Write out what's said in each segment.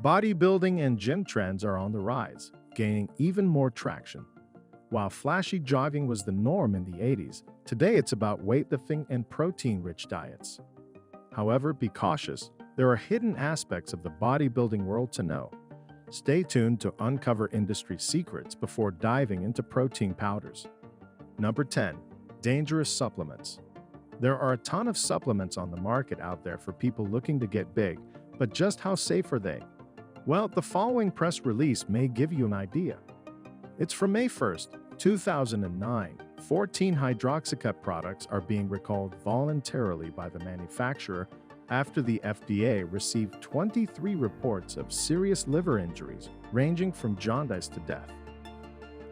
Bodybuilding and gym trends are on the rise, gaining even more traction. While flashy jogging was the norm in the 80s, today it's about weightlifting and protein-rich diets. However, be cautious. There are hidden aspects of the bodybuilding world to know. Stay tuned to uncover industry secrets before diving into protein powders. Number 10. Dangerous supplements. There are a ton of supplements on the market out there for people looking to get big, but just how safe are they? Well, the following press release may give you an idea. It's from May 1st, 2009. 14 hydroxycut products are being recalled voluntarily by the manufacturer after the FDA received 23 reports of serious liver injuries ranging from jaundice to death.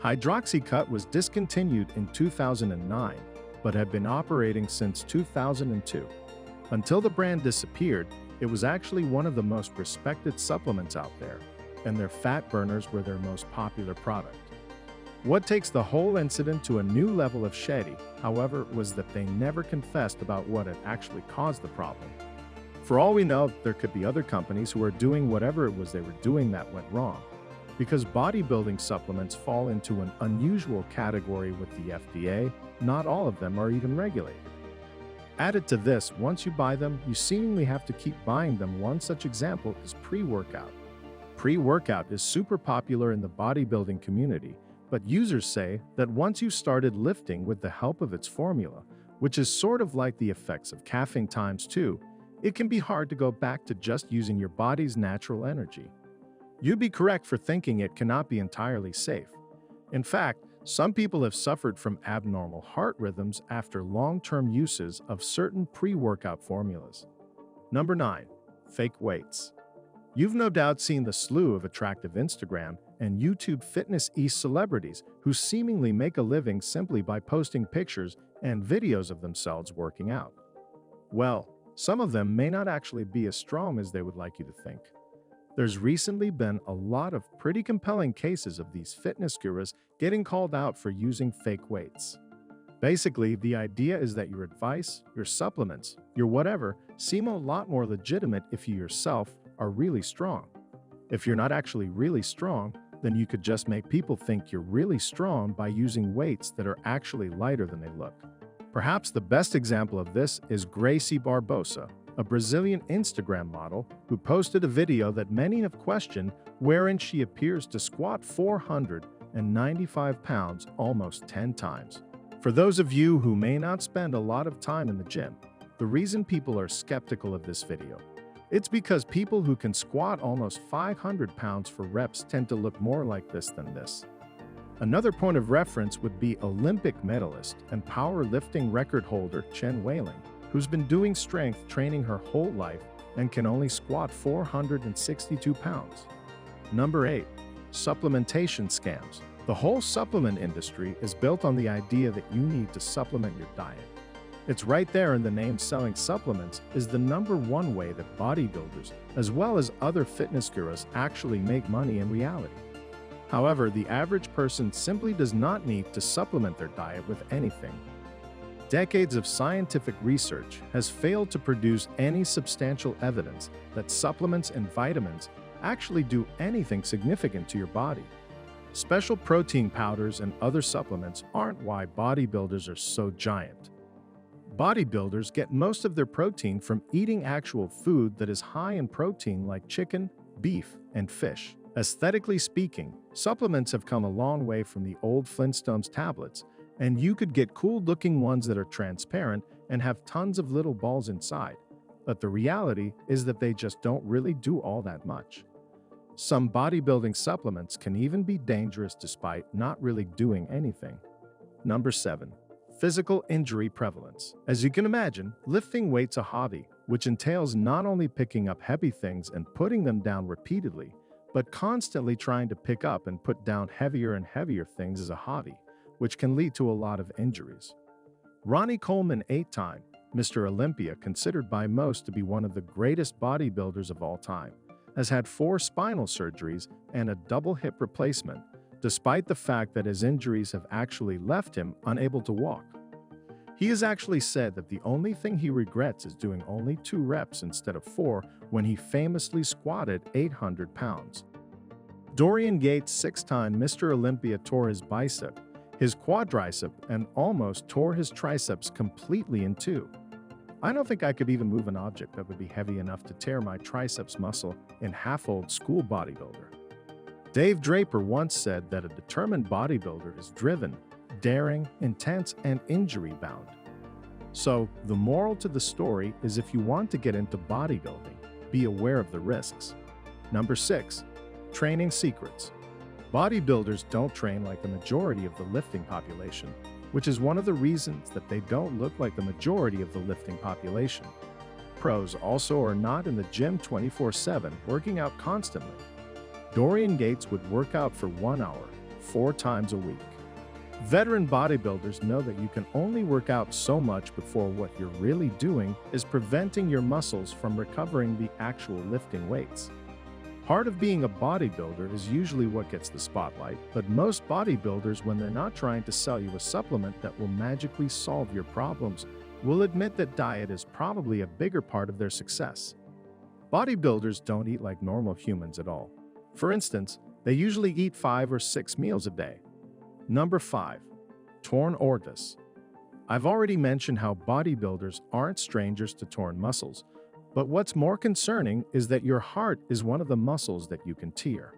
Hydroxycut was discontinued in 2009, but had been operating since 2002. Until the brand disappeared, it was actually one of the most respected supplements out there, and their fat burners were their most popular product. What takes the whole incident to a new level of shady, however, was that they never confessed about what had actually caused the problem. For all we know, there could be other companies who are doing whatever it was they were doing that went wrong. Because bodybuilding supplements fall into an unusual category with the FDA, not all of them are even regulated. Added to this, once you buy them, you seemingly have to keep buying them. One such example is pre-workout. Pre-workout is super popular in the bodybuilding community, but users say that once you started lifting with the help of its formula, which is sort of like the effects of caffeine times 2, it can be hard to go back to just using your body's natural energy. You'd be correct for thinking it cannot be entirely safe. In fact, some people have suffered from abnormal heart rhythms after long-term uses of certain pre-workout formulas. Number 9. Fake weights. You've no doubt seen the slew of attractive Instagram and YouTube fitness celebrities who seemingly make a living simply by posting pictures and videos of themselves working out. Well, some of them may not actually be as strong as they would like you to think. There's recently been a lot of pretty compelling cases of these fitness gurus getting called out for using fake weights. Basically, the idea is that your advice, your supplements, your whatever, seem a lot more legitimate if you yourself are really strong. If you're not actually really strong, then you could just make people think you're really strong by using weights that are actually lighter than they look. Perhaps the best example of this is Gracie Barbosa, a Brazilian Instagram model who posted a video that many have questioned, wherein she appears to squat 495 pounds almost 10 times. For those of you who may not spend a lot of time in the gym, the reason people are skeptical of this video, it's because people who can squat almost 500 pounds for reps tend to look more like this than this. Another point of reference would be Olympic medalist and powerlifting record holder Chen Weiling, who's been doing strength training her whole life and can only squat 462 pounds. Number 8. Supplementation scams. The whole supplement industry is built on the idea that you need to supplement your diet. It's right there in the name. Selling supplements is the #1 way that bodybuilders, as well as other fitness gurus, actually make money in reality. However, the average person simply does not need to supplement their diet with anything. Decades of scientific research has failed to produce any substantial evidence that supplements and vitamins actually do anything significant to your body. Special protein powders and other supplements aren't why bodybuilders are so giant. Bodybuilders get most of their protein from eating actual food that is high in protein like chicken, beef, and fish. Aesthetically speaking, supplements have come a long way from the old Flintstones tablets, and you could get cool-looking ones that are transparent and have tons of little balls inside. But the reality is that they just don't really do all that much. Some bodybuilding supplements can even be dangerous despite not really doing anything. Number 7. Physical injury prevalence. As you can imagine, lifting weights is a hobby, which entails not only picking up heavy things and putting them down repeatedly, but constantly trying to pick up and put down heavier and heavier things is a hobby, which can lead to a lot of injuries. Ronnie Coleman, 8-time Mr. Olympia, considered by most to be one of the greatest bodybuilders of all time, has had 4 spinal surgeries and a double hip replacement, despite the fact that his injuries have actually left him unable to walk. He has actually said that the only thing he regrets is doing only 2 reps instead of 4 when he famously squatted 800 pounds. Dorian Yates, 6-time Mr. Olympia, tore his bicep, his quadricep, and almost tore his triceps completely in two. I don't think I could even move an object that would be heavy enough to tear my triceps muscle in half. Old school bodybuilder. Dave Draper once said that a determined bodybuilder is driven, daring, intense, and injury-bound. So, the moral to the story is if you want to get into bodybuilding, be aware of the risks. Number 6. Training secrets. Bodybuilders don't train like the majority of the lifting population, which is one of the reasons that they don't look like the majority of the lifting population. Pros also are not in the gym 24/7, working out constantly. Dorian Yates would work out for 1 hour, 4 times a week. Veteran bodybuilders know that you can only work out so much before what you're really doing is preventing your muscles from recovering the actual lifting weights. Part of being a bodybuilder is usually what gets the spotlight, but most bodybuilders, when they're not trying to sell you a supplement that will magically solve your problems, will admit that diet is probably a bigger part of their success. Bodybuilders don't eat like normal humans at all. For instance, they usually eat 5 or 6 meals a day. Number 5. Torn aortas. I've already mentioned how bodybuilders aren't strangers to torn muscles, but what's more concerning is that your heart is one of the muscles that you can tear.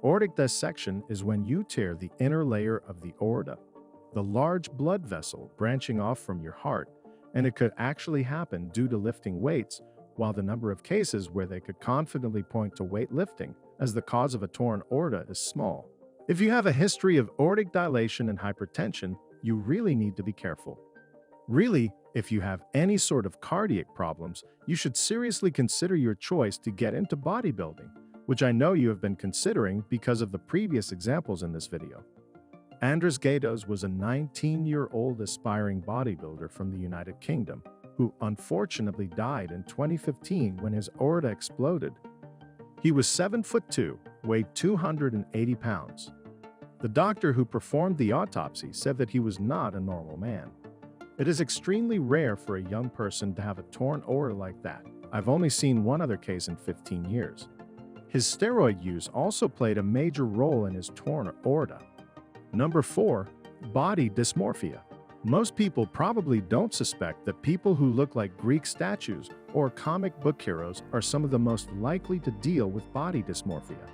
Aortic dissection is when you tear the inner layer of the aorta, the large blood vessel branching off from your heart, and it could actually happen due to lifting weights, while the number of cases where they could confidently point to weightlifting as the cause of a torn aorta is small. If you have a history of aortic dilation and hypertension, you really need to be careful. Really, if you have any sort of cardiac problems, you should seriously consider your choice to get into bodybuilding, which I know you have been considering because of the previous examples in this video. Andres Gaidos was a 19-year-old aspiring bodybuilder from the United Kingdom, who unfortunately died in 2015 when his aorta exploded. He was 7'2", weighed 280 pounds. The doctor who performed the autopsy said that he was not a normal man. It is extremely rare for a young person to have a torn aorta like that. I've only seen one other case in 15 years. His steroid use also played a major role in his torn aorta. Number 4. Body dysmorphia. Most people probably don't suspect that people who look like Greek statues or comic book heroes are some of the most likely to deal with body dysmorphia.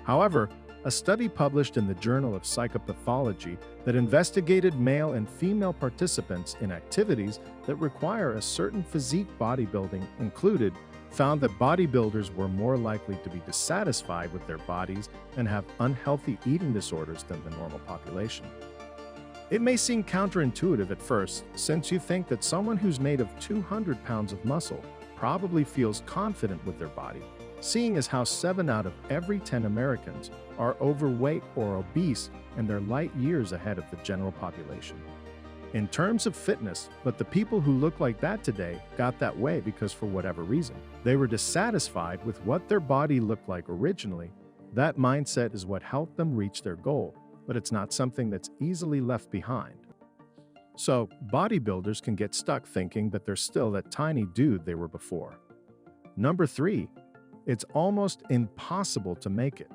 However, a study published in the Journal of Psychopathology that investigated male and female participants in activities that require a certain physique bodybuilding included found that bodybuilders were more likely to be dissatisfied with their bodies and have unhealthy eating disorders than the normal population. It may seem counterintuitive at first, since you think that someone who's made of 200 pounds of muscle probably feels confident with their body, seeing as how 7 out of every 10 Americans are overweight or obese and they're light years ahead of the general population. In terms of fitness, but the people who look like that today got that way because for whatever reason, they were dissatisfied with what their body looked like originally. That mindset is what helped them reach their goal, but it's not something that's easily left behind. So, bodybuilders can get stuck thinking that they're still that tiny dude they were before. Number 3. It's almost impossible to make it.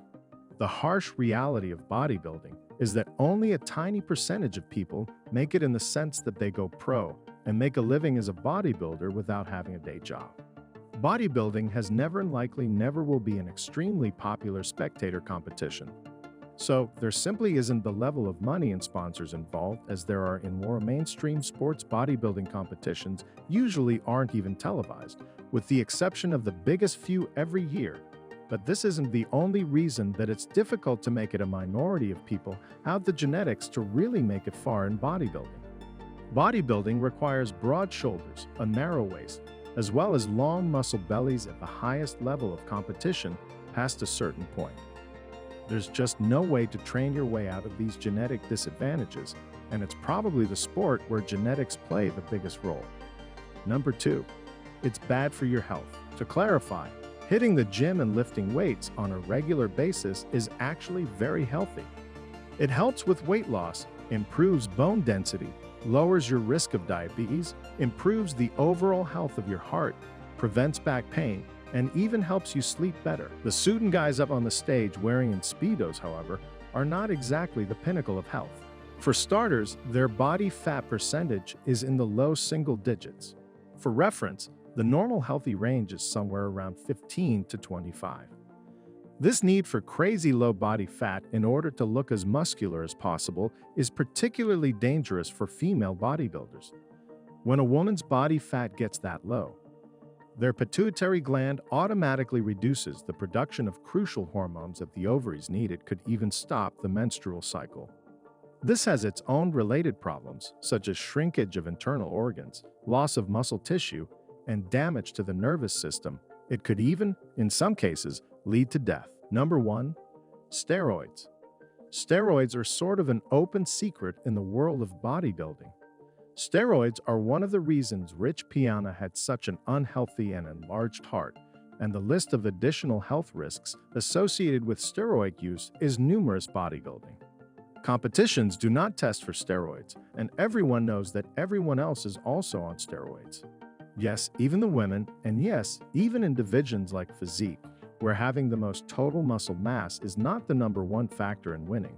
The harsh reality of bodybuilding is that only a tiny percentage of people make it in the sense that they go pro and make a living as a bodybuilder without having a day job. Bodybuilding has never and likely never will be an extremely popular spectator competition. So there simply isn't the level of money and sponsors involved as there are in more mainstream sports bodybuilding competitions usually aren't even televised, with the exception of the biggest few every year. But this isn't the only reason that it's difficult to make it. A minority of people have the genetics to really make it far in bodybuilding. Bodybuilding requires broad shoulders, a narrow waist, as well as long muscle bellies at the highest level of competition past a certain point. There's just no way to train your way out of these genetic disadvantages, and it's probably the sport where genetics play the biggest role. Number 2. It's bad for your health. To clarify, hitting the gym and lifting weights on a regular basis is actually very healthy. It helps with weight loss, improves bone density, lowers your risk of diabetes, improves the overall health of your heart, prevents back pain, and even helps you sleep better. The suitin' guys up on the stage wearing in Speedos, however, are not exactly the pinnacle of health. For starters, their body fat percentage is in the low single digits. For reference, the normal healthy range is somewhere around 15 to 25. This need for crazy low body fat in order to look as muscular as possible is particularly dangerous for female bodybuilders. When a woman's body fat gets that low, their pituitary gland automatically reduces the production of crucial hormones that the ovaries need. It could even stop the menstrual cycle. This has its own related problems, such as shrinkage of internal organs, loss of muscle tissue, and damage to the nervous system. It could even, in some cases, lead to death. Number 1. Steroids. Steroids are sort of an open secret in the world of bodybuilding. Steroids are one of the reasons Rich Piana had such an unhealthy and enlarged heart, and the list of additional health risks associated with steroid use is numerous. Bodybuilding competitions do not test for steroids, and everyone knows that everyone else is also on steroids. Yes, even the women, and yes, even in divisions like physique, where having the most total muscle mass is not the number one factor in winning.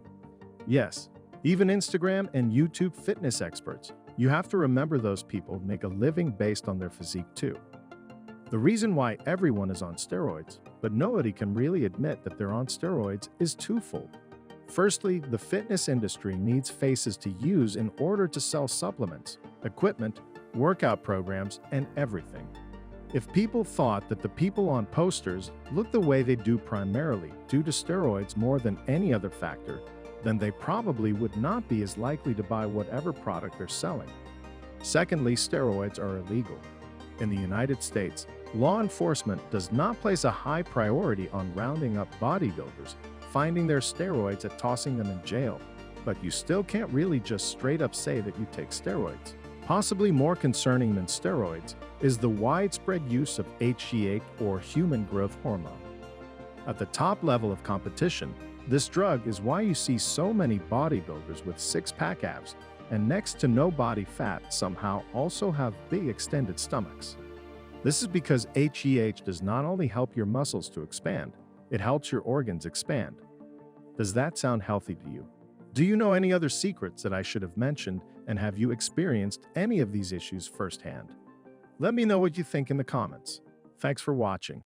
Yes, even Instagram and YouTube fitness experts, you have to remember those people make a living based on their physique too. The reason why everyone is on steroids, but nobody can really admit that they're on steroids, is twofold. Firstly, the fitness industry needs faces to use in order to sell supplements, equipment, workout programs, and everything. If people thought that the people on posters look the way they do primarily due to steroids more than any other factor, then they probably would not be as likely to buy whatever product they're selling. Secondly, steroids are illegal. In the United States, law enforcement does not place a high priority on rounding up bodybuilders, finding their steroids and tossing them in jail. But you still can't really just straight up say that you take steroids. Possibly more concerning than steroids is the widespread use of HGH, or human growth hormone. At the top level of competition, this drug is why you see so many bodybuilders with six-pack abs and next to no body fat somehow also have big extended stomachs. This is because HGH does not only help your muscles to expand, it helps your organs expand. Does that sound healthy to you? Do you know any other secrets that I should have mentioned, and have you experienced any of these issues firsthand? Let me know what you think in the comments. Thanks for watching.